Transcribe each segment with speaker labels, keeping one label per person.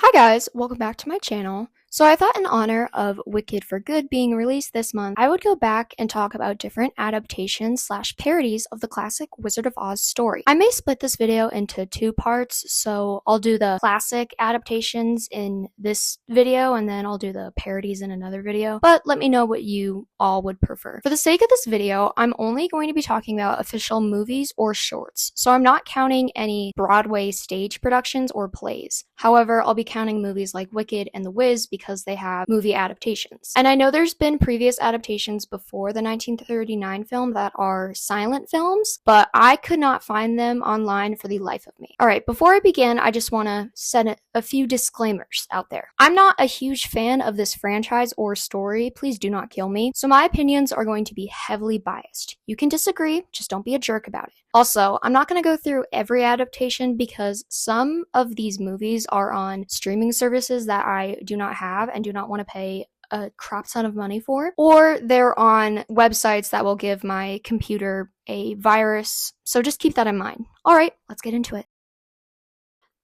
Speaker 1: Hi guys, welcome back to my channel. So I thought in honor of Wicked for Good being released this month, I would go back and talk about different adaptations slash parodies of the classic Wizard of Oz story. I may split this video into two parts, so I'll do the classic adaptations in this video and then I'll do the parodies in another video, but let me know what you all would prefer. For the sake of this video, I'm only going to be talking about official movies or shorts, so I'm not counting any Broadway stage productions or plays. However, I'll be counting movies like Wicked and The Wiz because they have movie adaptations. And I know there's been previous adaptations before the 1939 film that are silent films, but I could not find them online for the life of me. Alright, before I begin, I just want to set a few disclaimers out there. I'm not a huge fan of this franchise or story, please do not kill me, so my opinions are going to be heavily biased. You can disagree, just don't be a jerk about it. Also, I'm not going to go through every adaptation because some of these movies are on streaming services that I do not have and do not want to pay a crap ton of money for, or they're on websites that will give my computer a virus, so just keep that in mind. Alright, let's get into it.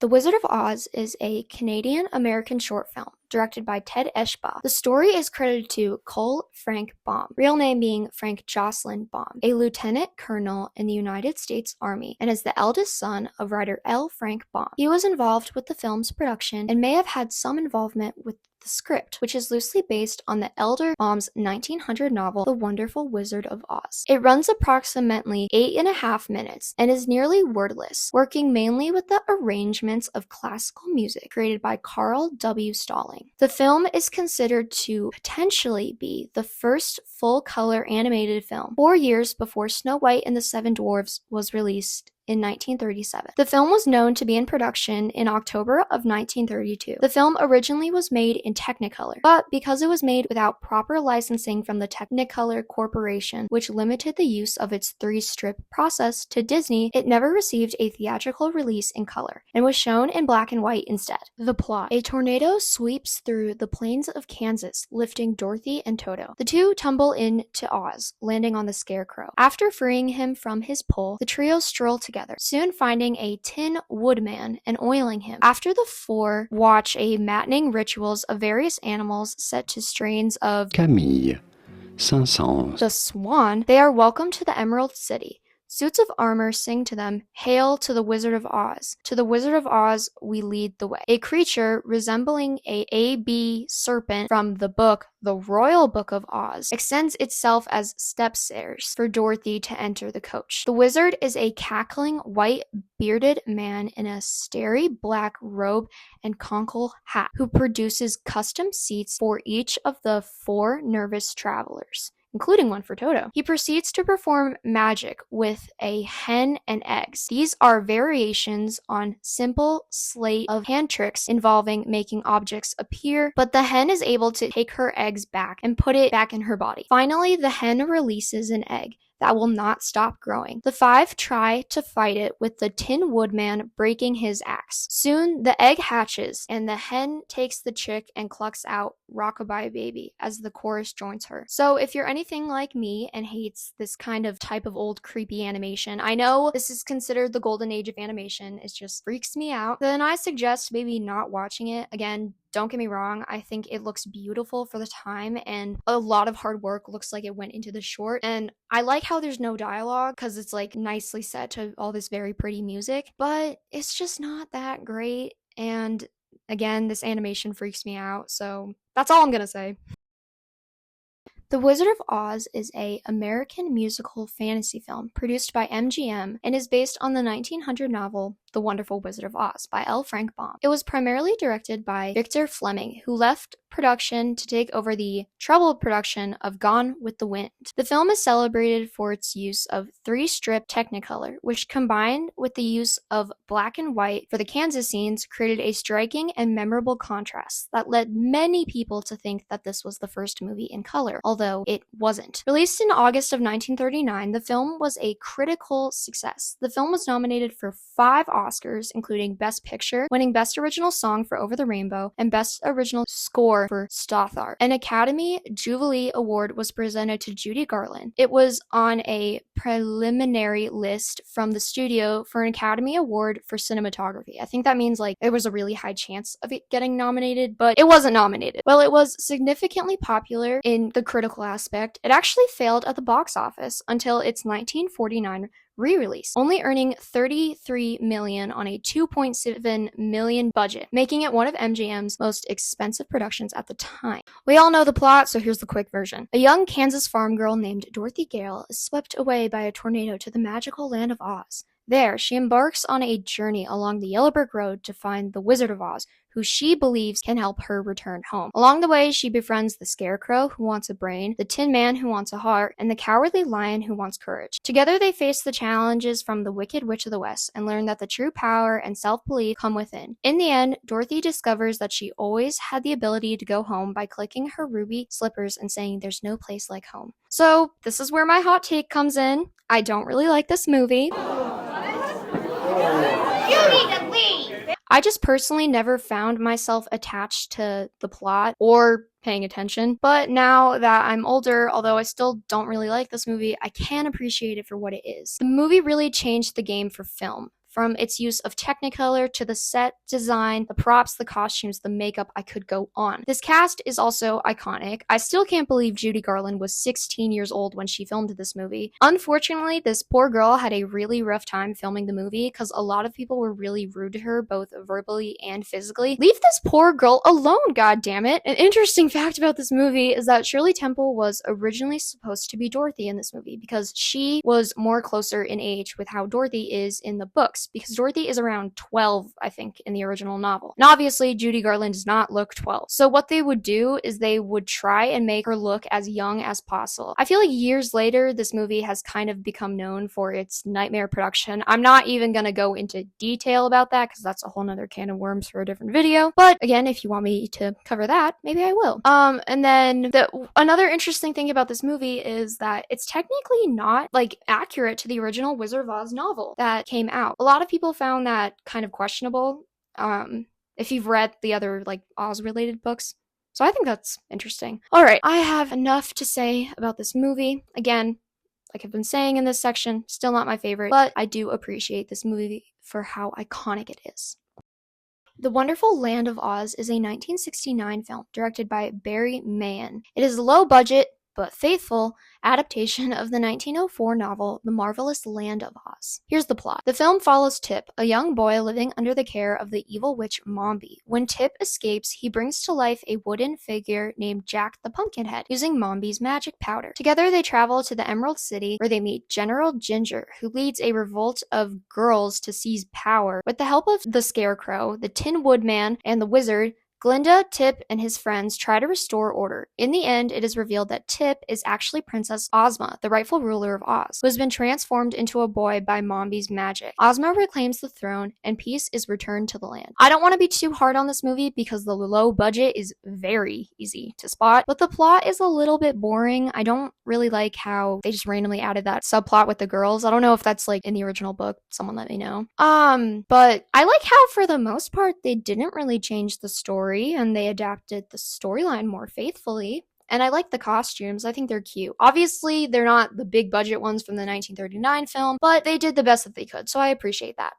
Speaker 1: The Wizard of Oz is a Canadian-American short film directed by Ted Eschbach. The story is credited to Cole Frank Baum, real name being Frank Jocelyn Baum, a lieutenant colonel in the United States Army, and is the eldest son of writer L. Frank Baum. He was involved with the film's production and may have had some involvement with the script, which is loosely based on the elder Baum's 1900 novel, The Wonderful Wizard of Oz. It runs approximately 8.5 minutes and is nearly wordless, working mainly with the arrangements of classical music created by Carl W. Stalling. The film is considered to potentially be the first full-color animated film, 4 years before Snow White and the Seven Dwarfs was released in 1937. The film was known to be in production in October of 1932. The film originally was made in Technicolor, but because it was made without proper licensing from the Technicolor Corporation, which limited the use of its 3-strip process to Disney, it never received a theatrical release in color and was shown in black and white instead. The plot: a tornado sweeps through the plains of Kansas, lifting Dorothy and Toto. The two tumble into Oz, landing on the Scarecrow. After freeing him from his pole, the trio stroll together, soon finding a Tin Woodman and oiling him. After the four watch a maddening rituals of various animals set to strains of
Speaker 2: Camille, 500.
Speaker 1: the Swan, they are welcomed to the Emerald City. Suits of armor sing to them, "Hail to the Wizard of Oz. To the Wizard of Oz we lead the way." A creature resembling a B serpent from the book, The Royal Book of Oz, extends itself as step-stairs for Dorothy to enter the coach. The wizard is a cackling, white, bearded man in a starry black robe and cockle hat, who produces custom seats for each of the 4 nervous travelers, including one for Toto. He proceeds to perform magic with a hen and eggs. These are variations on simple sleight of hand tricks involving making objects appear, but the hen is able to take her eggs back and put it back in her body. Finally, the hen releases an egg that will not stop growing. The 5 try to fight it with the Tin Woodman breaking his axe. Soon the egg hatches and the hen takes the chick and clucks out "Rockabye Baby" as the chorus joins her. So if you're anything like me and hates this kind of type of old creepy animation, I know this is considered the golden age of animation, it just freaks me out, then I suggest maybe not watching it. Again, don't get me wrong, I think it looks beautiful for the time and a lot of hard work looks like it went into the short, and I like how there's no dialogue because it's like nicely set to all this very pretty music, but it's just not that great, and again, this animation freaks me out, so that's all I'm gonna say. The Wizard of Oz is an American musical fantasy film produced by MGM and is based on the 1900 novel The Wonderful Wizard of Oz by L. Frank Baum. It was primarily directed by Victor Fleming, who left production to take over the troubled production of Gone with the Wind. The film is celebrated for its use of 3-strip Technicolor, which combined with the use of black and white for the Kansas scenes created a striking and memorable contrast that led many people to think that this was the first movie in color, although it wasn't. Released in August of 1939, the film was a critical success. The film was nominated for 5 Oscars, including Best Picture, winning Best Original Song for Over the Rainbow, and Best Original Score for Stothard. An Academy Jubilee Award was presented to Judy Garland. It was on a preliminary list from the studio for an Academy Award for cinematography. I think that means like there was a really high chance of it getting nominated, but it wasn't nominated. While it was significantly popular in the critical aspect, it actually failed at the box office until its 1949 re-release, only earning $33 million on a $2.7 million budget, making it one of MGM's most expensive productions at the time. We all know the plot, so here's the quick version. A young Kansas farm girl named Dorothy Gale is swept away by a tornado to the magical land of Oz. There, she embarks on a journey along the Yellow Brick Road to find the Wizard of Oz, who she believes can help her return home. Along the way, she befriends the Scarecrow, who wants a brain, the Tin Man, who wants a heart, and the Cowardly Lion, who wants courage. Together, they face the challenges from the Wicked Witch of the West and learn that the true power and self-belief come within. In the end, Dorothy discovers that she always had the ability to go home by clicking her ruby slippers and saying there's no place like home. So, this is where my hot take comes in. I don't really like this movie.
Speaker 3: You need to leave!
Speaker 1: I just personally never found myself attached to the plot or paying attention. But now that I'm older, although I still don't really like this movie, I can appreciate it for what it is. The movie really changed the game for film. From its use of Technicolor to the set design, the props, the costumes, the makeup, I could go on. This cast is also iconic. I still can't believe Judy Garland was 16 years old when she filmed this movie. Unfortunately, this poor girl had a really rough time filming the movie because a lot of people were really rude to her, both verbally and physically. Leave this poor girl alone, goddammit! An interesting fact about this movie is that Shirley Temple was originally supposed to be Dorothy in this movie because she was more closer in age with how Dorothy is in the books, because Dorothy is around 12, I think, in the original novel. And obviously, Judy Garland does not look 12. So what they would do is they would try and make her look as young as possible. I feel like years later, this movie has kind of become known for its nightmare production. I'm not even gonna go into detail about that because that's a whole nother can of worms for a different video. But again, if you want me to cover that, maybe I will. And then another interesting thing about this movie is that it's technically not like accurate to the original Wizard of Oz novel that came out. A lot of people found that kind of questionable, if you've read the other like Oz related books. So I think that's interesting. Alright, I have enough to say about this movie. Again, like I've been saying in this section, still not my favorite, but I do appreciate this movie for how iconic it is. The Wonderful Land of Oz is a 1969 film directed by Barry Mann. It is low budget, but faithful adaptation of the 1904 novel The Marvelous Land of Oz. Here's the plot. The film follows Tip, a young boy living under the care of the evil witch Mombi. When Tip escapes, he brings to life a wooden figure named Jack the Pumpkinhead, using Mombi's magic powder. Together they travel to the Emerald City, where they meet General Ginger, who leads a revolt of girls to seize power. With the help of the Scarecrow, the Tin Woodman, and the Wizard, Glinda, Tip, and his friends try to restore order. In the end, it is revealed that Tip is actually Princess Ozma, the rightful ruler of Oz, who has been transformed into a boy by Mombi's magic. Ozma reclaims the throne, and peace is returned to the land. I don't want to be too hard on this movie because the low budget is very easy to spot, but the plot is a little bit boring. I don't really like how they just randomly added that subplot with the girls. I don't know if that's like in the original book. Someone let me know. But I like how for the most part they didn't really change the story and they adapted the storyline more faithfully. And I like the costumes. I think they're cute. Obviously, they're not the big budget ones from the 1939 film, but they did the best that they could, so I appreciate that.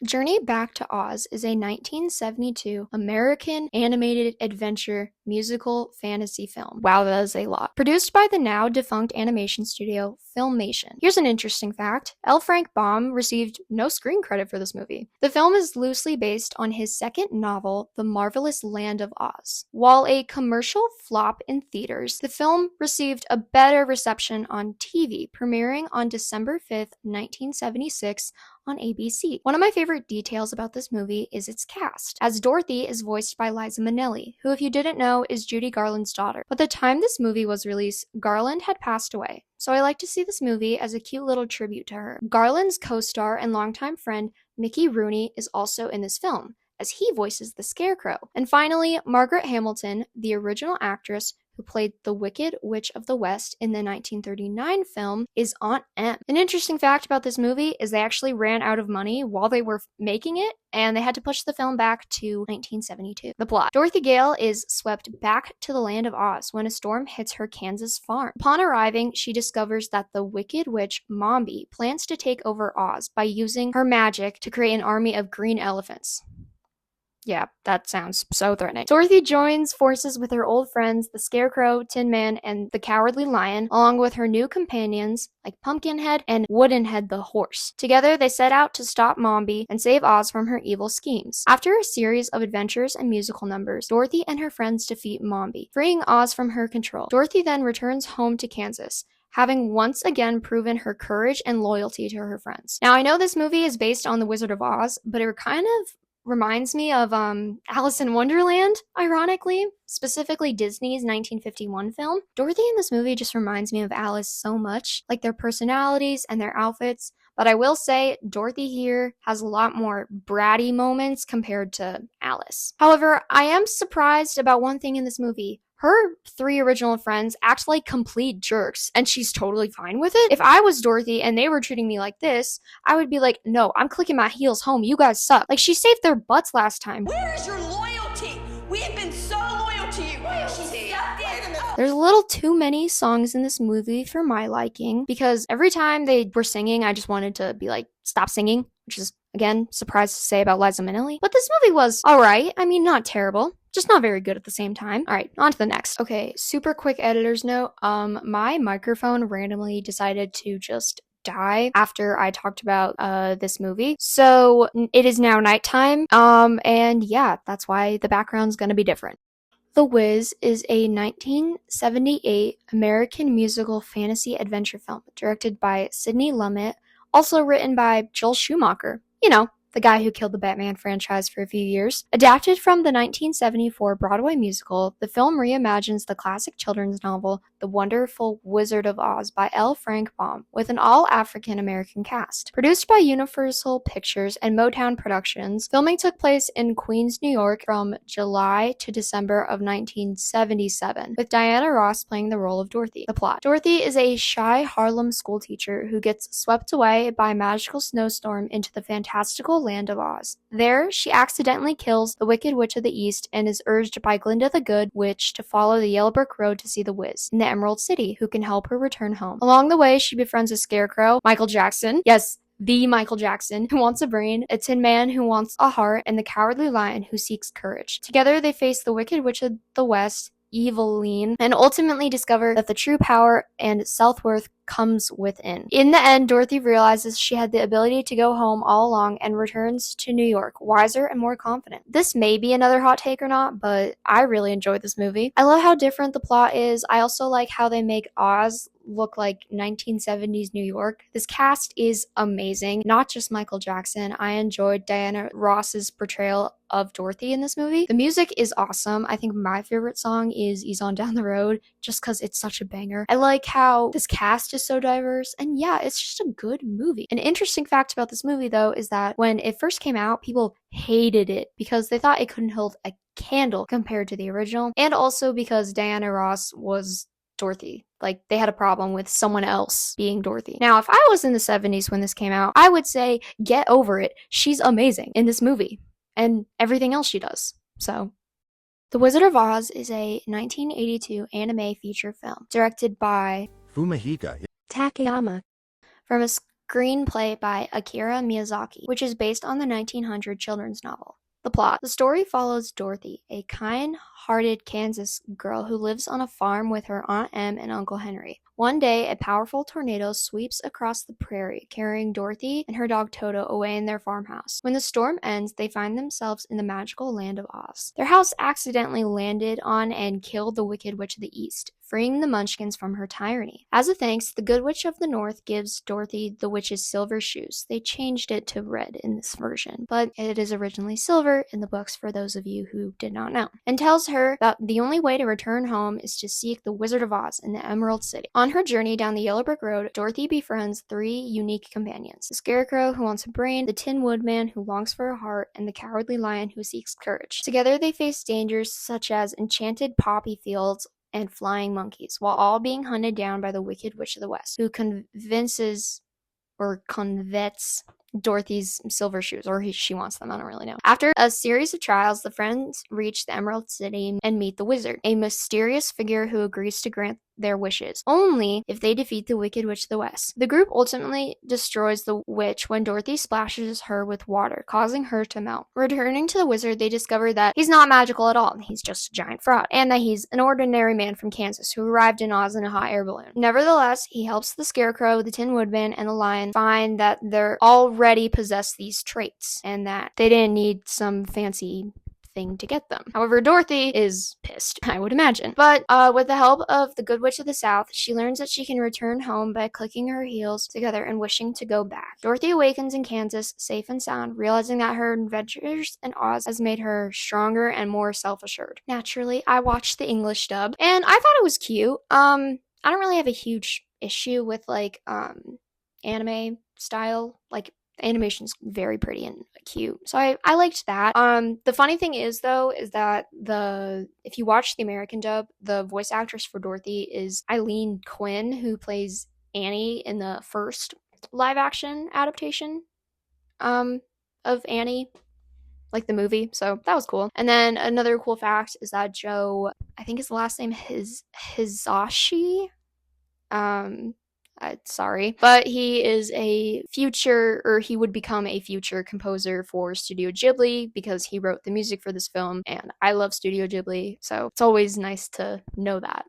Speaker 1: Journey Back to Oz is a 1972 American animated adventure musical fantasy film. Wow, that is a lot. Produced by the now defunct animation studio Filmation. Here's an interesting fact. L. Frank Baum received no screen credit for this movie. The film is loosely based on his second novel, The Marvelous Land of Oz. While a commercial flop in theaters, the film received a better reception on TV, premiering on December 5th, 1976 on ABC. One of my favorite details about this movie is its cast, as Dorothy is voiced by Liza Minnelli, who, if you didn't know, is Judy Garland's daughter. By the time this movie was released, Garland had passed away, so I like to see this movie as a cute little tribute to her. Garland's co-star and longtime friend Mickey Rooney is also in this film, as he voices the Scarecrow. And finally, Margaret Hamilton, the original actress who played the Wicked Witch of the West in the 1939 film, is Aunt Em. An interesting fact about this movie is they actually ran out of money while they were making it, and they had to push the film back to 1972. The plot. Dorothy Gale is swept back to the land of Oz when a storm hits her Kansas farm. Upon arriving, she discovers that the Wicked Witch Mombi plans to take over Oz by using her magic to create an army of green elephants. Yeah, that sounds so threatening. Dorothy joins forces with her old friends, the Scarecrow, Tin Man, and the Cowardly Lion, along with her new companions like Pumpkinhead and Woodenhead the horse. Together, they set out to stop Mombi and save Oz from her evil schemes. After a series of adventures and musical numbers, Dorothy and her friends defeat Mombi, freeing Oz from her control. Dorothy then returns home to Kansas, having once again proven her courage and loyalty to her friends. Now, I know this movie is based on The Wizard of Oz, but it kind of reminds me of Alice in Wonderland, ironically, specifically Disney's 1951 film. Dorothy in this movie just reminds me of Alice so much, like their personalities and their outfits. But I will say, Dorothy here has a lot more bratty moments compared to Alice. However, I am surprised about one thing in this movie. Her three original friends act like complete jerks, and she's totally fine with it. If I was Dorothy and they were treating me like this, I would be like, no, I'm clicking my heels home. You guys suck. Like, she saved their butts last time.
Speaker 3: Where is your loyalty? We have been so loyal to you. Loyalty.
Speaker 1: There's a little too many songs in this movie for my liking, because every time they were singing, I just wanted to be like, stop singing, which is, again, surprised to say about Liza Minnelli. But this movie was alright. I mean, not terrible. Just not very good at the same time. Alright, on to the next. Okay, super quick editor's note. My microphone randomly decided to just die after I talked about this movie. So it is now nighttime. And yeah, that's why the background's gonna be different. The Wiz is a 1978 American musical fantasy adventure film directed by Sidney Lumet, also written by Joel Schumacher. You know, the guy who killed the Batman franchise for a few years. Adapted from the 1974 Broadway musical, the film reimagines the classic children's novel The Wonderful Wizard of Oz by L. Frank Baum, with an all-African American cast. Produced by Universal Pictures and Motown Productions, filming took place in Queens, New York from July to December of 1977, with Diana Ross playing the role of Dorothy. The plot. Dorothy is a shy Harlem schoolteacher who gets swept away by a magical snowstorm into the fantastical land of Oz. There, she accidentally kills the Wicked Witch of the East and is urged by Glinda the Good Witch to follow the Yellow Brick Road to see the Wiz in the Emerald City, who can help her return home. Along the way, she befriends a Scarecrow, Michael Jackson, yes, the Michael Jackson, who wants a brain, a Tin Man who wants a heart, and the Cowardly Lion who seeks courage. Together, they face the Wicked Witch of the West, Eveline, and ultimately discover that the true power and self-worth comes within. In the end, Dorothy realizes she had the ability to go home all along and returns to New York, wiser and more confident. This may be another hot take or not, but I really enjoyed this movie. I love how different the plot is. I also like how they make Oz look like 1970s New York. This cast is amazing. Not just Michael Jackson. I enjoyed Diana Ross's portrayal of Dorothy in this movie. The music is awesome. I think my favorite song is Ease On Down the Road, just because it's such a banger. I like how this cast is so diverse, and yeah, it's just a good movie. An interesting fact about this movie, though, is that when it first came out, people hated it because they thought it couldn't hold a candle compared to the original, and also because Diana Ross was Dorothy. Like, they had a problem with someone else being Dorothy. Now, if I was in the 70s when this came out, I would say, get over it. She's amazing in this movie and everything else she does. So, The Wizard of Oz is a 1982 anime feature film directed by
Speaker 4: Fumihiko
Speaker 1: Takayama from a screenplay by Akira Miyazaki, which is based on the 1900 children's novel. The plot. The story follows Dorothy, a kind-hearted Kansas girl who lives on a farm with her Aunt Em and Uncle Henry. One day, a powerful tornado sweeps across the prairie, carrying Dorothy and her dog Toto away in their farmhouse. When the storm ends, they find themselves in the magical land of Oz. Their house accidentally landed on and killed the Wicked Witch of the East, freeing the Munchkins from her tyranny. As a thanks, the Good Witch of the North gives Dorothy the witch's silver shoes. They changed it to red in this version, but it is originally silver in the books for those of you who did not know, and tells her that the only way to return home is to seek the Wizard of Oz in the Emerald City. On her journey down the Yellow Brick Road, Dorothy befriends 3 unique companions: the Scarecrow who wants a brain, the Tin Woodman who longs for a heart, and the Cowardly Lion who seeks courage. Together they face dangers such as enchanted poppy fields and flying monkeys, while all being hunted down by the Wicked Witch of the West, who convets Dorothy's silver shoes, or she wants them, I don't really know. After a series of trials, the friends reach the Emerald City and meet the wizard, a mysterious figure who agrees to grant their wishes, only if they defeat the Wicked Witch of the West. The group ultimately destroys the witch when Dorothy splashes her with water, causing her to melt. Returning to the wizard, they discover that he's not magical at all, he's just a giant fraud, and that he's an ordinary man from Kansas who arrived in Oz in a hot air balloon. Nevertheless, he helps the Scarecrow, the Tin Woodman, and the Lion find that they're already possess these traits, and that they didn't need some fancy thing to get them. However, Dorothy is pissed, I would imagine. But with the help of the Good Witch of the South, she learns that she can return home by clicking her heels together and wishing to go back. Dorothy awakens in Kansas, safe and sound, realizing that her adventures in Oz has made her stronger and more self-assured. Naturally, I watched the English dub, and I thought it was cute. I don't really have a huge issue with anime style, animation's very pretty and cute, so I liked that. The funny thing is though is that if you watch the American dub, the voice actress for Dorothy is Eileen Quinn, who plays Annie in the first live action adaptation of Annie, like the movie, so that was cool. And then another cool fact is that Joe, I think his last name is Hizashi, sorry, but he is he would become a future composer for Studio Ghibli because he wrote the music for this film, and I love Studio Ghibli, so it's always nice to know that.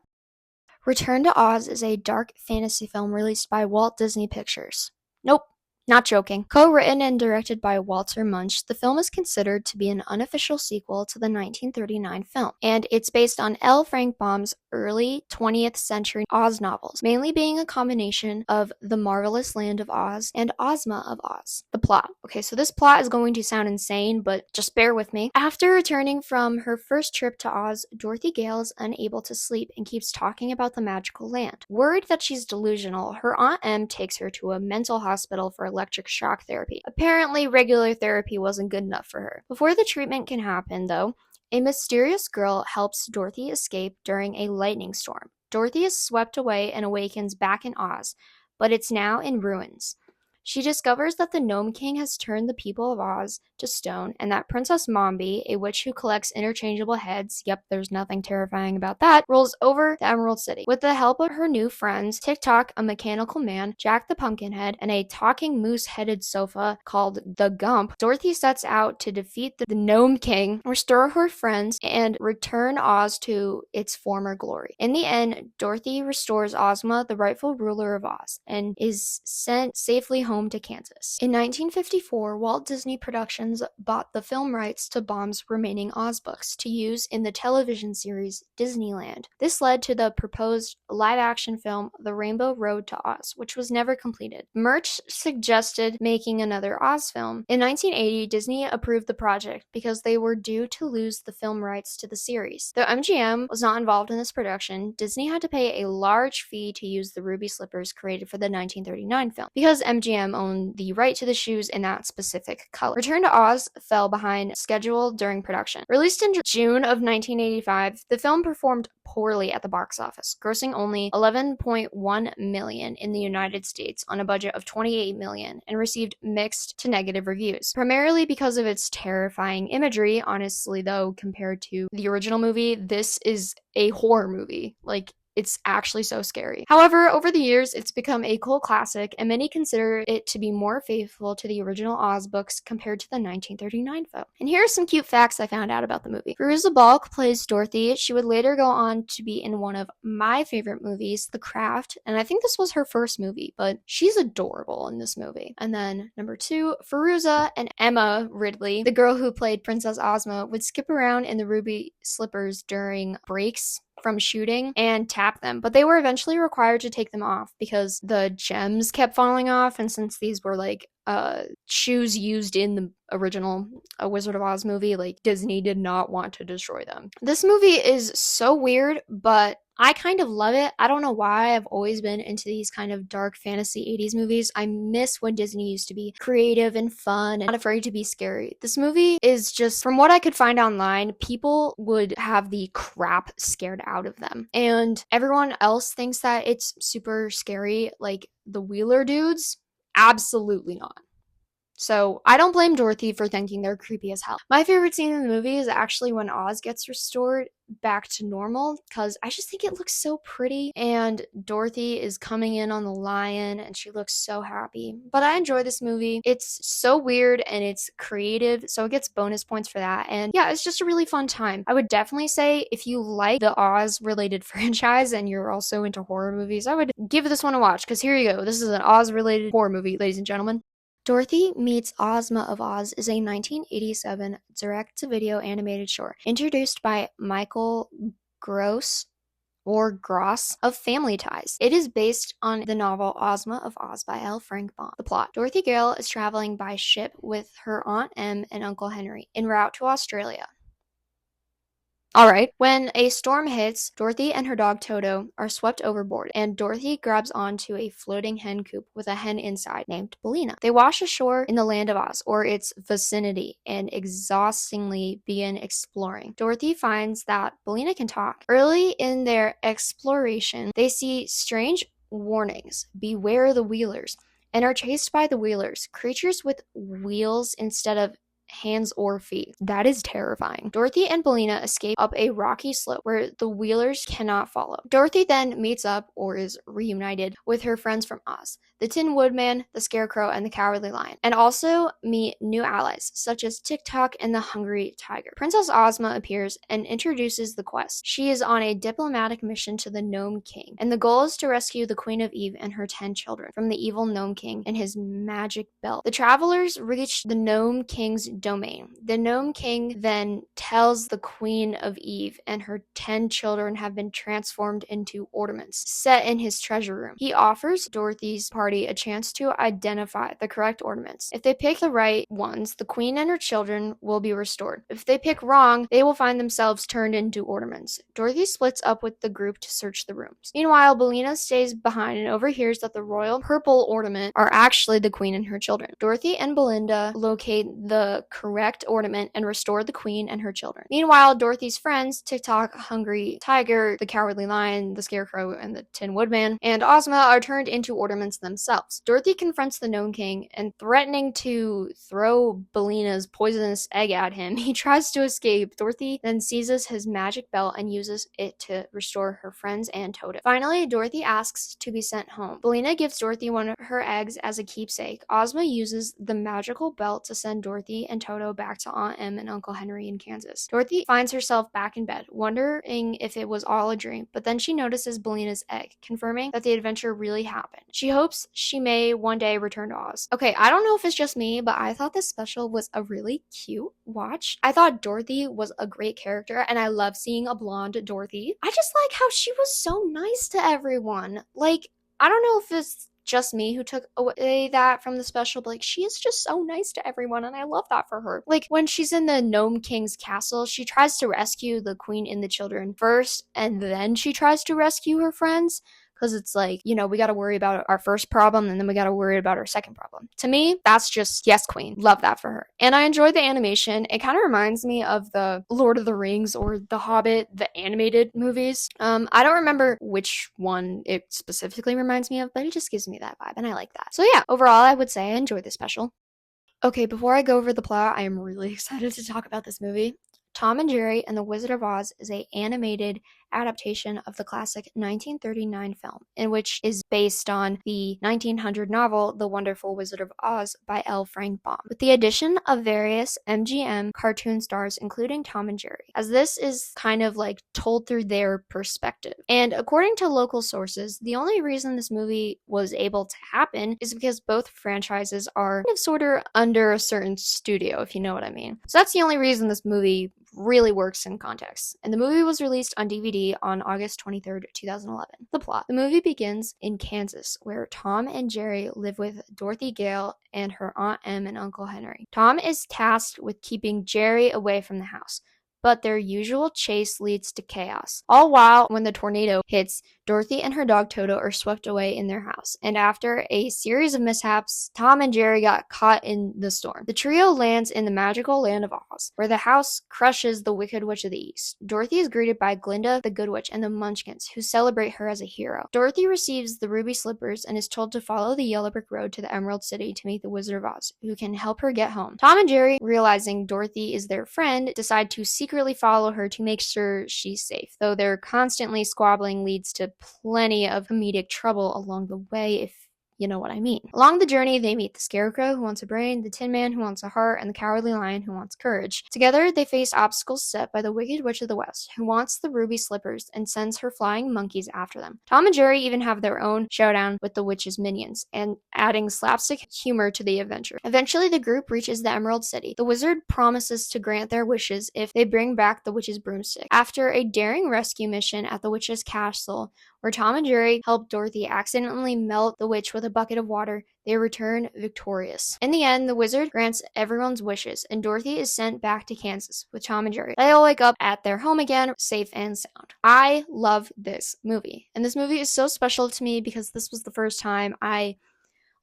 Speaker 1: Return to Oz is a dark fantasy film released by Walt Disney Pictures. Nope. Not joking. Co-written and directed by Walter Munch, the film is considered to be an unofficial sequel to the 1939 film, and it's based on L. Frank Baum's early 20th century Oz novels, mainly being a combination of The Marvelous Land of Oz and Ozma of Oz. The plot. Okay, so this plot is going to sound insane, but just bear with me. After returning from her first trip to Oz, Dorothy Gale is unable to sleep and keeps talking about the magical land. Worried that she's delusional, her Aunt Em takes her to a mental hospital for electric shock therapy. Apparently, regular therapy wasn't good enough for her. Before the treatment can happen, though, a mysterious girl helps Dorothy escape during a lightning storm. Dorothy is swept away and awakens back in Oz, but it's now in ruins. She discovers that the Gnome King has turned the people of Oz to stone, and that Princess Mombi, a witch who collects interchangeable heads, yep, there's nothing terrifying about that, rules over the Emerald City. With the help of her new friends, Tick-Tock, a mechanical man, Jack the Pumpkinhead, and a talking moose-headed sofa called the Gump, Dorothy sets out to defeat the Gnome King, restore her friends, and return Oz to its former glory. In the end, Dorothy restores Ozma, the rightful ruler of Oz, and is sent safely home to Kansas. In 1954, Walt Disney Productions bought the film rights to Baum's remaining Oz books to use in the television series Disneyland. This led to the proposed live-action film The Rainbow Road to Oz, which was never completed. Murch suggested making another Oz film. In 1980, Disney approved the project because they were due to lose the film rights to the series. Though MGM was not involved in this production, Disney had to pay a large fee to use the ruby slippers created for the 1939 film, because MGM owned the right to the shoes in that specific color. Return to Oz fell behind schedule during production. Released in June of 1985, the film performed poorly at the box office, grossing only $11.1 million in the United States on a budget of $28 million, and received mixed to negative reviews, primarily because of its terrifying imagery. Honestly, though, compared to the original movie, this is a horror movie. It's actually so scary. However, over the years, it's become a cult classic, and many consider it to be more faithful to the original Oz books compared to the 1939 film. And here are some cute facts I found out about the movie. Veruza Balk plays Dorothy. She would later go on to be in one of my favorite movies, The Craft, and I think this was her first movie, but she's adorable in this movie. And then number 2, Veruza and Emma Ridley, the girl who played Princess Ozma, would skip around in the ruby slippers during breaks from shooting and tap them, but they were eventually required to take them off because the gems kept falling off, and since these were shoes used in the original Wizard of Oz movie, Disney did not want to destroy them. This movie is so weird, but I kind of love it. I don't know why. I've always been into these kind of dark fantasy 80s movies. I miss when Disney used to be creative and fun and not afraid to be scary. This movie is just, from what I could find online, people would have the crap scared out of them. And everyone else thinks that it's super scary, like the Wheeler dudes. Absolutely not. So I don't blame Dorothy for thinking they're creepy as hell. My favorite scene in the movie is actually when Oz gets restored back to normal, because I just think it looks so pretty, and Dorothy is coming in on the lion and she looks so happy. But I enjoy this movie. It's so weird and it's creative, so it gets bonus points for that. And yeah, it's just a really fun time. I would definitely say if you like the Oz related franchise and you're also into horror movies, I would give this one a watch, because here you go. This is an Oz related horror movie, ladies and gentlemen. Dorothy Meets Ozma of Oz is a 1987 direct-to-video animated short introduced by Michael Gross Gross of Family Ties. It is based on the novel Ozma of Oz by L. Frank Baum. The plot: Dorothy Gale is traveling by ship with her Aunt Em and Uncle Henry en route to Australia. Alright. When a storm hits, Dorothy and her dog Toto are swept overboard, and Dorothy grabs onto a floating hen coop with a hen inside named Bellina. They wash ashore in the land of Oz, or its vicinity, and exhaustingly begin exploring. Dorothy finds that Bellina can talk. Early in their exploration, they see strange warnings: beware the Wheelers, and are chased by the Wheelers, creatures with wheels instead of hands or feet. That is terrifying. Dorothy and Bellina escape up a rocky slope where the Wheelers cannot follow. Dorothy then meets up, or is reunited, with her friends from Oz, the Tin Woodman, the Scarecrow, and the Cowardly Lion, and also meet new allies such as Tik-Tok and the Hungry Tiger. Princess Ozma appears and introduces the quest. She is on a diplomatic mission to the Gnome King, and the goal is to rescue the Queen of Eve and her 10 children from the evil Gnome King and his magic belt. The travelers reach the Gnome King's domain. The Gnome King then tells the Queen of Eve and her 10 children have been transformed into ornaments set in his treasure room. He offers Dorothy's party a chance to identify the correct ornaments. If they pick the right ones, the Queen and her children will be restored. If they pick wrong, they will find themselves turned into ornaments. Dorothy splits up with the group to search the rooms. Meanwhile, Bellina stays behind and overhears that the royal purple ornament are actually the Queen and her children. Dorothy and Belinda locate the correct ornament and restore the Queen and her children. Meanwhile, Dorothy's friends, Tik-Tok, Hungry Tiger, the Cowardly Lion, the Scarecrow, and the Tin Woodman, and Ozma are turned into ornaments themselves. Dorothy confronts the Gnome King, and threatening to throw Bellina's poisonous egg at him, he tries to escape. Dorothy then seizes his magic belt and uses it to restore her friends and Toto. Finally, Dorothy asks to be sent home. Bellina gives Dorothy one of her eggs as a keepsake. Ozma uses the magical belt to send Dorothy and Toto back to Aunt Em and Uncle Henry in Kansas. Dorothy finds herself back in bed, wondering if it was all a dream, but then she notices Bellina's egg, confirming that the adventure really happened. She hopes she may one day return to Oz. Okay, I don't know if it's just me, but I thought this special was a really cute watch. I thought Dorothy was a great character, and I love seeing a blonde Dorothy. I just like how she was so nice to everyone. Like, I don't know if it's just me who took away that from the special, but like, she is just so nice to everyone, and I love that for her. Like, when she's in the Gnome King's castle, she tries to rescue the Queen and the children first, and then she tries to rescue her friends. Because it's like, you know, we got to worry about our first problem and then we got to worry about our second problem. To me, that's just, yes, Queen. Love that for her. And I enjoy the animation. It kind of reminds me of the Lord of the Rings or The Hobbit, the animated movies. I don't remember which one it specifically reminds me of, but it just gives me that vibe and I like that. So yeah, overall, I would say I enjoyed this special. Okay, before I go over the plot, I am really excited to talk about this movie. Tom and Jerry and the Wizard of Oz is an animated adaptation of the classic 1939 film, in which is based on the 1900 novel The Wonderful Wizard of Oz by L. Frank Baum, with the addition of various MGM cartoon stars, including Tom and Jerry, as this is kind of like told through their perspective. And according to local sources, the only reason this movie was able to happen is because both franchises are kind of sort of under a certain studio, if you know what I mean. So that's the only reason this movie really works in context. And the movie was released on DVD on August 23rd, 2011. The plot. The movie begins in Kansas, where Tom and Jerry live with Dorothy Gale and her Aunt Em and Uncle Henry. Tom is tasked with keeping Jerry away from the house, but their usual chase leads to chaos. All while, when the tornado hits, Dorothy and her dog Toto are swept away in their house, and after a series of mishaps, Tom and Jerry got caught in the storm. The trio lands in the magical land of Oz, where the house crushes the Wicked Witch of the East. Dorothy is greeted by Glinda, the Good Witch, and the Munchkins, who celebrate her as a hero. Dorothy receives the ruby slippers and is told to follow the yellow brick road to the Emerald City to meet the Wizard of Oz, who can help her get home. Tom and Jerry, realizing Dorothy is their friend, decide to secretly follow her to make sure she's safe, though their constantly squabbling leads to plenty of comedic trouble along the way, if you know what I mean. Along the journey, they meet the Scarecrow, who wants a brain, the Tin Man, who wants a heart, and the Cowardly Lion, who wants courage. Together, they face obstacles set by the Wicked Witch of the West, who wants the ruby slippers and sends her flying monkeys after them. Tom and Jerry even have their own showdown with the witch's minions, and adding slapstick humor to the adventure. Eventually, the group reaches the Emerald City. The wizard promises to grant their wishes if they bring back the witch's broomstick. After a daring rescue mission at the witch's castle, where Tom and Jerry help Dorothy accidentally melt the witch with a bucket of water, they return victorious. In the end, the wizard grants everyone's wishes, and Dorothy is sent back to Kansas with Tom and Jerry. They all wake up at their home again, safe and sound. I love this movie, and this movie is so special to me because this was the first time I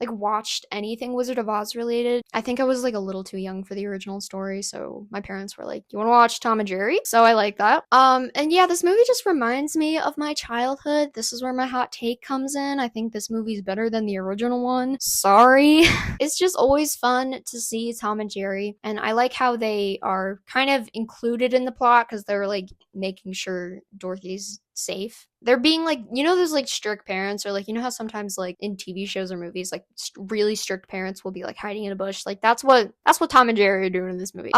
Speaker 1: watched anything Wizard of Oz related. I think I was a little too young for the original story, so my parents were like, "You want to watch Tom and Jerry?" So I like that. And yeah, this movie just reminds me of my childhood. This is where my hot take comes in. I think this movie's better than the original one. Sorry. It's just always fun to see Tom and Jerry, and I like how they are kind of included in the plot because they're making sure Dorothy's safe. They're being those strict parents, or how sometimes in TV shows or movies really strict parents will be hiding in a bush. That's what Tom and Jerry are doing in this movie.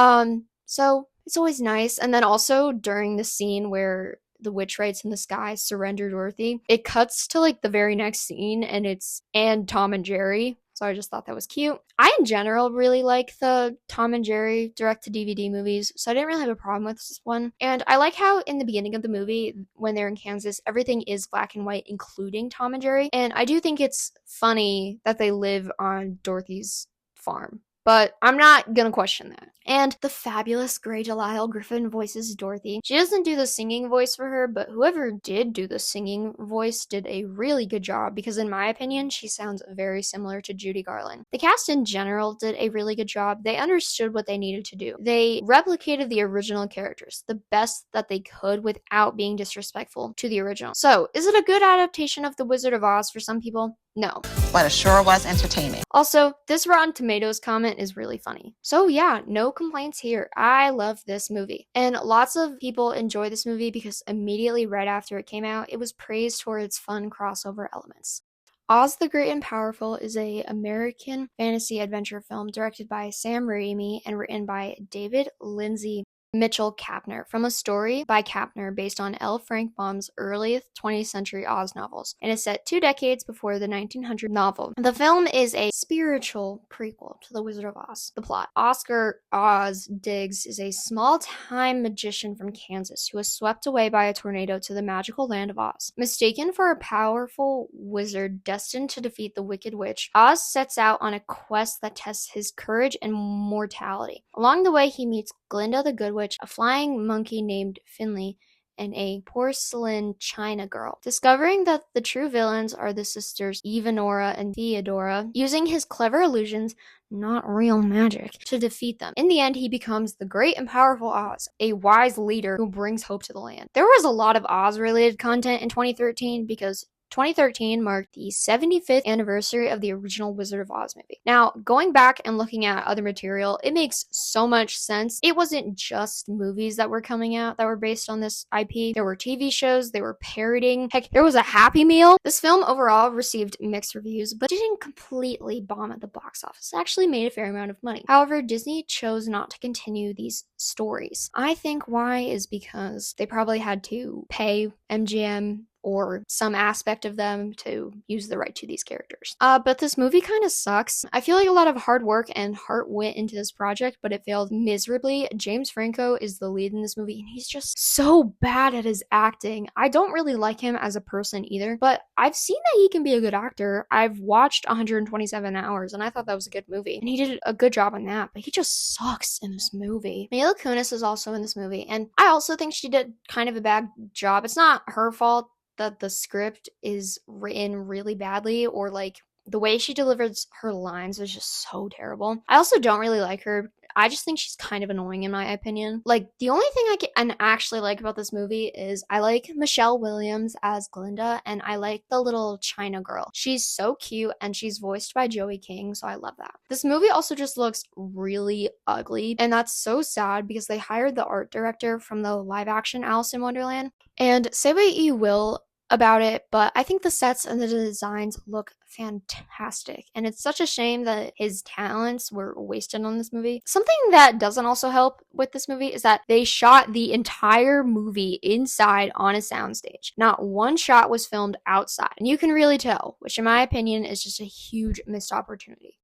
Speaker 1: So it's always nice. And then also during the scene where the witch writes in the sky, "Surrender Dorothy," it cuts to the very next scene and Tom and Jerry. So I just thought that was cute. I, in general, really like the Tom and Jerry direct-to-DVD movies, so I didn't really have a problem with this one. And I like how in the beginning of the movie, when they're in Kansas, everything is black and white, including Tom and Jerry. And I do think it's funny that they live on Dorothy's farm, but I'm not gonna question that. And the fabulous Grey Delisle Griffin voices Dorothy. She doesn't do the singing voice for her, but whoever did do the singing voice did a really good job because in my opinion, she sounds very similar to Judy Garland. The cast in general did a really good job. They understood what they needed to do. They replicated the original characters the best that they could without being disrespectful to the original. So, is it a good adaptation of The Wizard of Oz for some people? No.
Speaker 4: But it sure was entertaining.
Speaker 1: Also, this Rotten Tomatoes comment is really funny. So yeah, no complaints here. I love this movie. And lots of people enjoy this movie because immediately right after it came out, it was praised for its fun crossover elements. Oz the Great and Powerful is an American fantasy adventure film directed by Sam Raimi and written by David Lindsay Mitchell Kapner, from a story by Kapner based on L. Frank Baum's early 20th century Oz novels, and is set 2 decades before the 1900 novel. The film is a spiritual prequel to The Wizard of Oz. The plot: Oscar Oz Diggs is a small-time magician from Kansas who is swept away by a tornado to the magical land of Oz. Mistaken for a powerful wizard destined to defeat the Wicked Witch, Oz sets out on a quest that tests his courage and mortality. Along the way, he meets Glinda the Good Witch, a flying monkey named Finley, and a porcelain china girl. Discovering that the true villains are the sisters Evanora and Theodora, using his clever illusions, not real magic, to defeat them. In the end, he becomes the great and powerful Oz, a wise leader who brings hope to the land. There was a lot of Oz-related content in 2013 because 2013 marked the 75th anniversary of the original Wizard of Oz movie. Now, going back and looking at other material, it makes so much sense. It wasn't just movies that were coming out that were based on this IP. There were TV shows, they were parroting. Heck, there was a Happy Meal. This film overall received mixed reviews, but didn't completely bomb at the box office. It actually made a fair amount of money. However, Disney chose not to continue these stories. I think why is because they probably had to pay MGM or some aspect of them to use the right to these characters. But this movie kind of sucks. I feel like a lot of hard work and heart went into this project, but it failed miserably. James Franco is the lead in this movie, and he's just so bad at his acting. I don't really like him as a person either, but I've seen that he can be a good actor. I've watched 127 Hours, and I thought that was a good movie, and he did a good job on that, but he just sucks in this movie. Mila Kunis is also in this movie, and I also think she did kind of a bad job. It's not her fault that the script is written really badly, or like the way she delivers her lines is just so terrible. I also don't really like her. I just think she's kind of annoying in my opinion. Like, the only thing I can actually like about this movie is I like Michelle Williams as Glinda, and I like the little China girl. She's so cute, and she's voiced by Joey King, so I love that. This movie also just looks really ugly, and that's so sad because they hired the art director from the live action Alice in Wonderland. And say what you will about it, but I think the sets and the designs look fantastic, and it's such a shame that his talents were wasted on this movie. Something that doesn't also help with this movie is that they shot the entire movie inside on a soundstage. Not one shot was filmed outside, and you can really tell, which in my opinion is just a huge missed opportunity.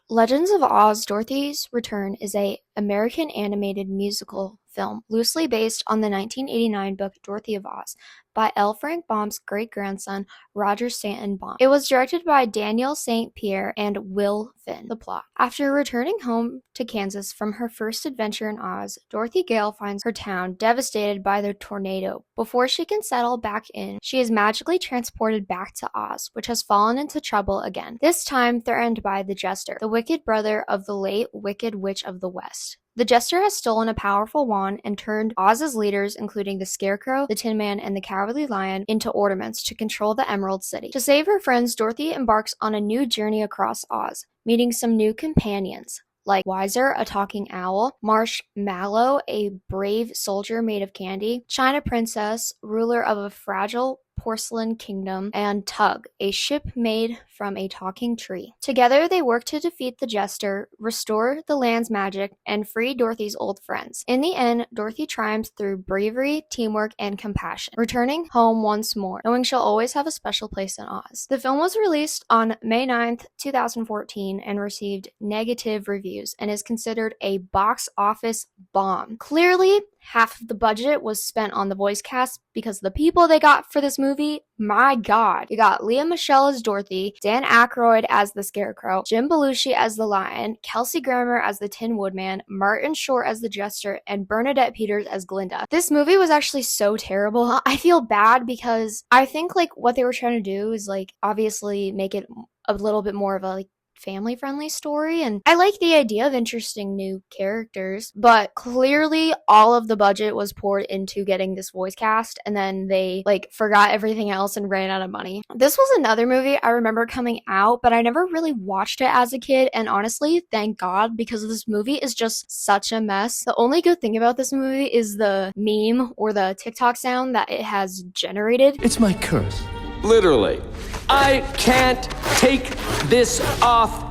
Speaker 1: Legends of Oz: Dorothy's Return is a American animated musical film loosely based on the 1989 book Dorothy of Oz by L. Frank Baum's great-grandson, Roger Stanton Baum. It was directed by Daniel St. Pierre and Will Finn. The plot. After returning home to Kansas from her first adventure in Oz, Dorothy Gale finds her town devastated by the tornado. Before she can settle back in, she is magically transported back to Oz, which has fallen into trouble again, this time threatened by the Jester, the wicked brother of the late Wicked Witch of the West. The Jester has stolen a powerful wand and turned Oz's leaders, including the Scarecrow, the Tin Man, and the Cowardly Lion, into ornaments to control the Emerald City. To save her friends, Dorothy embarks on a new journey across Oz, meeting some new companions, like Wiser, a talking owl, Marshmallow, a brave soldier made of candy, China Princess, ruler of a fragile porcelain kingdom, and Tug, a ship made from a talking tree. Together, they work to defeat the Jester, restore the land's magic, and free Dorothy's old friends. In the end, Dorothy triumphs through bravery, teamwork, and compassion, returning home once more, knowing she'll always have a special place in Oz. The film was released on May 9th, 2014, and received negative reviews, and is considered a box office bomb. Clearly, half of the budget was spent on the voice cast because the people they got for this movie, my god. You got Lea Michele as Dorothy, Dan Aykroyd as the Scarecrow, Jim Belushi as the Lion, Kelsey Grammer as the Tin Woodman, Martin Short as the Jester, and Bernadette Peters as Glinda. This movie was actually so terrible. I feel bad because I think like what they were trying to do is like obviously make it a little bit more of a like family-friendly story, and I like the idea of interesting new characters, but clearly all of the budget was poured into getting this voice cast, and then they like forgot everything else and ran out of money. This was another movie I remember coming out, but I never really watched it as a kid, and honestly, thank God, because this movie is just such a mess. The only good thing about this movie is the meme or the TikTok sound that it has generated.
Speaker 5: It's my curse. Literally. I can't take this off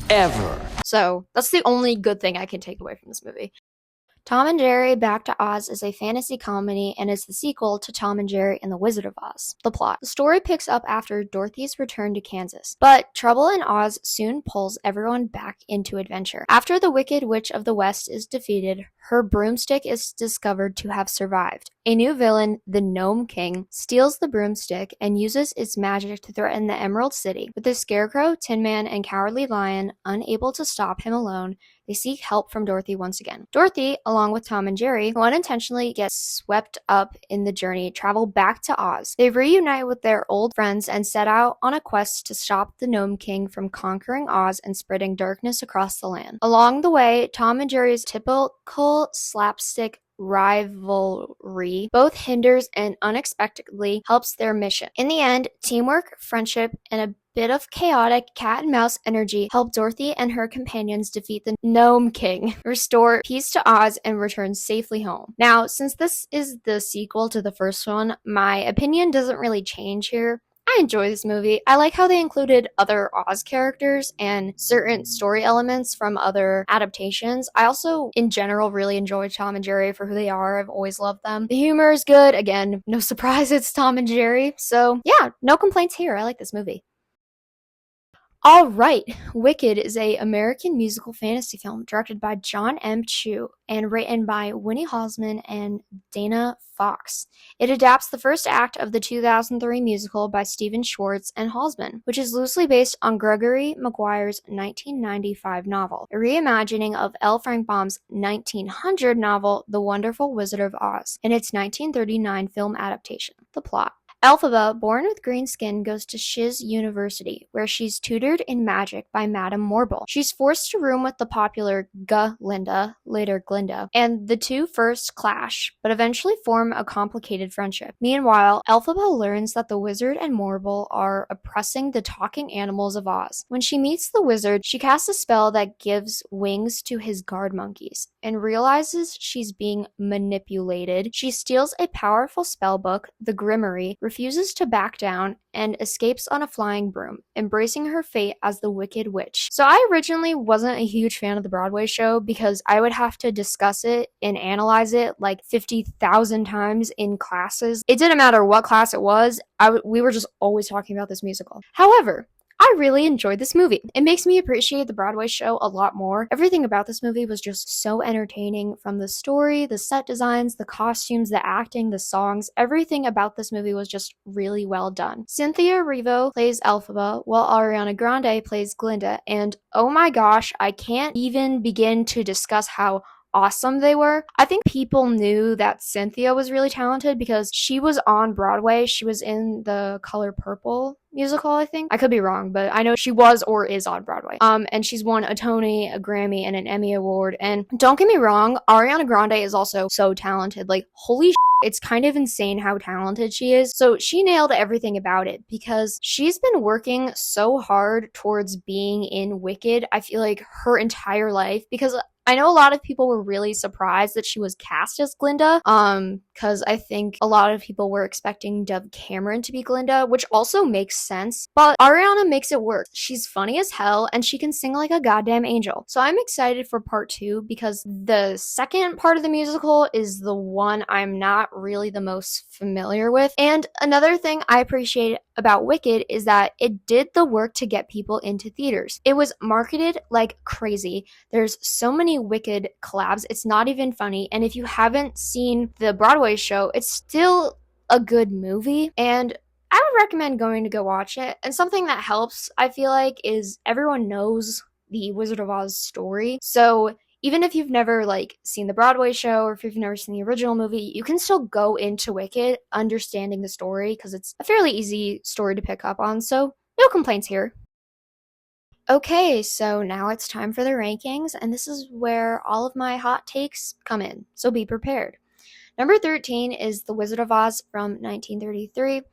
Speaker 5: ever.
Speaker 1: So that's the only good thing I can take away from this movie. Tom and Jerry Back to Oz is a fantasy comedy and is the sequel to Tom and Jerry and the Wizard of Oz. The plot. The story picks up after Dorothy's return to Kansas, but trouble in Oz soon pulls everyone back into adventure. After the Wicked Witch of the West is defeated, her broomstick is discovered to have survived. A new villain, the Gnome King, steals the broomstick and uses its magic to threaten the Emerald City. With the Scarecrow, Tin Man, and Cowardly Lion unable to stop him alone, they seek help from Dorothy once again. Dorothy, along with Tom and Jerry, who unintentionally get swept up in the journey, travel back to Oz. They reunite with their old friends and set out on a quest to stop the Gnome King from conquering Oz and spreading darkness across the land. Along the way, Tom and Jerry's typical slapstick rivalry both hinders and unexpectedly helps their mission. In the end, teamwork, friendship, and a bit of chaotic cat and mouse energy help Dorothy and her companions defeat the Gnome King, restore peace to Oz, and return safely home. Now, since this is the sequel to the first one, my opinion doesn't really change here. I I enjoy this movie. I like how they included other Oz characters and certain story elements from other adaptations. I also, in general, really enjoy Tom and Jerry for who they are. I've always loved them. The humor is good. Again, no surprise it's Tom and Jerry. So yeah, no complaints here. I like this movie. All right, Wicked is a American musical fantasy film directed by John M. Chu and written by Winnie Hausman and Dana Fox. It adapts the first act of the 2003 musical by Stephen Schwartz and Hausman, which is loosely based on Gregory Maguire's 1995 novel, a reimagining of L. Frank Baum's 1900 novel The Wonderful Wizard of Oz, and its 1939 film adaptation. The plot. Elphaba, born with green skin, goes to Shiz University, where she's tutored in magic by Madame Morble. She's forced to room with the popular Glinda, later Glinda, and the two first clash, but eventually form a complicated friendship. Meanwhile, Elphaba learns that the wizard and Morble are oppressing the talking animals of Oz. When she meets the wizard, she casts a spell that gives wings to his guard monkeys, and realizes she's being manipulated. She steals a powerful spell book, the Grimoire, refuses to back down, and escapes on a flying broom, embracing her fate as the Wicked Witch. So I originally wasn't a huge fan of the Broadway show because I would have to discuss it and analyze it like 50,000 times in classes. It didn't matter what class it was, we were just always talking about this musical. However, I really enjoyed this movie. It makes me appreciate the Broadway show a lot more. Everything about this movie was just so entertaining, from the story, the set designs, the costumes, the acting, the songs. Everything about this movie was just really well done. Cynthia Erivo plays Elphaba, while Ariana Grande plays Glinda, and oh my gosh, I can't even begin to discuss how awesome they were. I think people knew that Cynthia was really talented because she was on Broadway. She was in the Color Purple musical, I think. I could be wrong, but I know she was or is on Broadway. And she's won a Tony, a Grammy, and an Emmy Award. And don't get me wrong, Ariana Grande is also so talented. Like, holy shit. It's kind of insane how talented she is. So she nailed everything about it because she's been working so hard towards being in Wicked, I feel like, her entire life, because I know a lot of people were really surprised that she was cast as Glinda, because I think a lot of people were expecting Dove Cameron to be Glinda, which also makes sense, but Ariana makes it work. She's funny as hell, and she can sing like a goddamn angel. So I'm excited for part 2, because the second part of the musical is the one I'm not really the most familiar with. And another thing I appreciate about Wicked is that it did the work to get people into theaters. It was marketed like crazy. There's so many Wicked collabs, it's not even funny. And if you haven't seen the Broadway show, it's still a good movie, and I would recommend going to go watch it. And something that helps, I feel like, is everyone knows the Wizard of Oz story. So even if you've never seen the Broadway show, or if you've never seen the original movie, you can still go into Wicked understanding the story, because it's a fairly easy story to pick up on. So no complaints here. Okay, so now it's time for the rankings, and this is where all of my hot takes come in, so be prepared. Number 13 is The Wizard of Oz from 1933.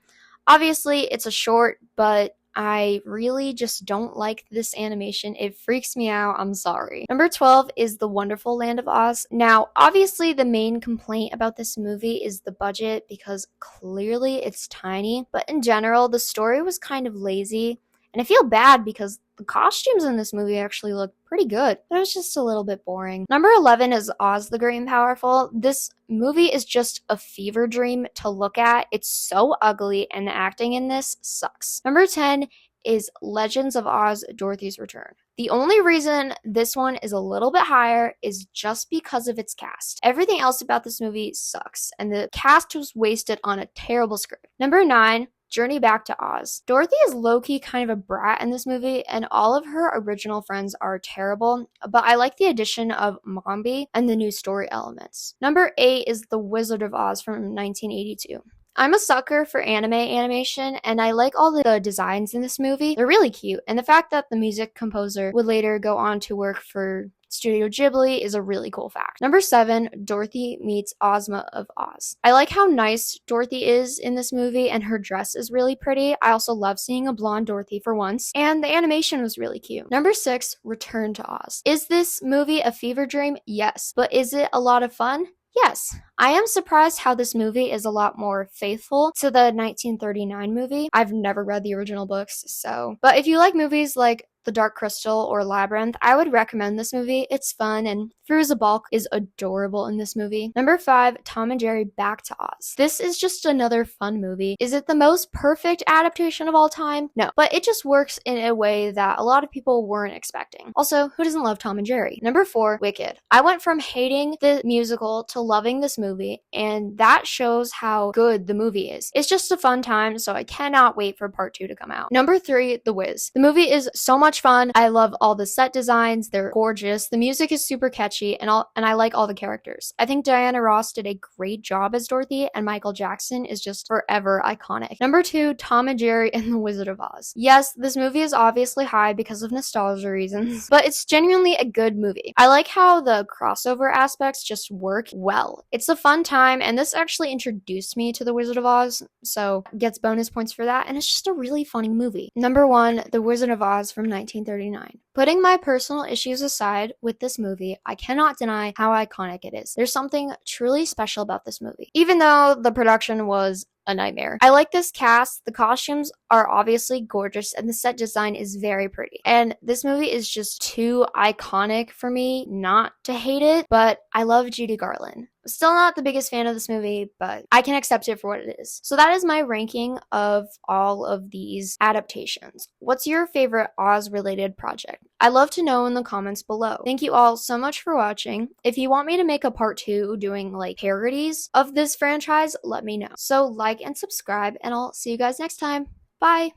Speaker 1: Obviously, it's a short, but I really just don't like this animation. It freaks me out. I'm sorry. Number 12 is The Wonderful Land of Oz. Now, obviously, the main complaint about this movie is the budget, because clearly it's tiny, but in general, the story was kind of lazy. And I feel bad because the costumes in this movie actually look pretty good, but it was just a little bit boring. Number 11 is Oz the Great and Powerful. This movie is just a fever dream to look at. It's so ugly, and the acting in this sucks. Number 10 is Legends of Oz, Dorothy's Return. The only reason this one is a little bit higher is just because of its cast. Everything else about this movie sucks, and the cast was wasted on a terrible script. Number 9, Journey Back to Oz. Dorothy is low-key kind of a brat in this movie, and all of her original friends are terrible, but I like the addition of Mombi and the new story elements. Number 8 is The Wizard of Oz from 1982. I'm a sucker for anime animation, and I like all the designs in this movie. They're really cute, and the fact that the music composer would later go on to work for Studio Ghibli is a really cool fact. Number 7, Dorothy meets Ozma of Oz. I like how nice Dorothy is in this movie, and her dress is really pretty. I also love seeing a blonde Dorothy for once, and the animation was really cute. Number 6, Return to Oz. Is this movie a fever dream? Yes. But is it a lot of fun? Yes, I am surprised how this movie is a lot more faithful to the 1939 movie. I've never read the original books, so. But if you like movies like The Dark Crystal or Labyrinth, I would recommend this movie. It's fun, and Firuza Balk is adorable in this movie. Number 5, Tom and Jerry Back to Oz. This is just another fun movie. Is it the most perfect adaptation of all time? No, but it just works in a way that a lot of people weren't expecting. Also, who doesn't love Tom and Jerry? Number 4, Wicked. I went from hating the musical to loving this movie, and that shows how good the movie is. It's just a fun time, so I cannot wait for part 2 to come out. Number 3, The Wiz. The movie is so much fun. I love all the set designs. They're gorgeous. The music is super catchy, and I like all the characters. I think Diana Ross did a great job as Dorothy, and Michael Jackson is just forever iconic. Number 2, Tom and Jerry and the Wizard of Oz. Yes, this movie is obviously high because of nostalgia reasons, but it's genuinely a good movie. I like how the crossover aspects just work well. It's a fun time, and this actually introduced me to the Wizard of Oz, so gets bonus points for that, and it's just a really funny movie. Number 1, The Wizard of Oz from 1939. Putting my personal issues aside with this movie, I cannot deny how iconic it is. There's something truly special about this movie, even though the production was a nightmare. I like this cast. The costumes are obviously gorgeous, and the set design is very pretty. And this movie is just too iconic for me not to hate it, but I love Judy Garland. Still not the biggest fan of this movie, but I can accept it for what it is. So that is my ranking of all of these adaptations. What's your favorite Oz-related project? I'd love to know in the comments below. Thank you all so much for watching. If you want me to make a part 2 doing like parodies of this franchise, let me know. So like and subscribe, and I'll see you guys next time. Bye!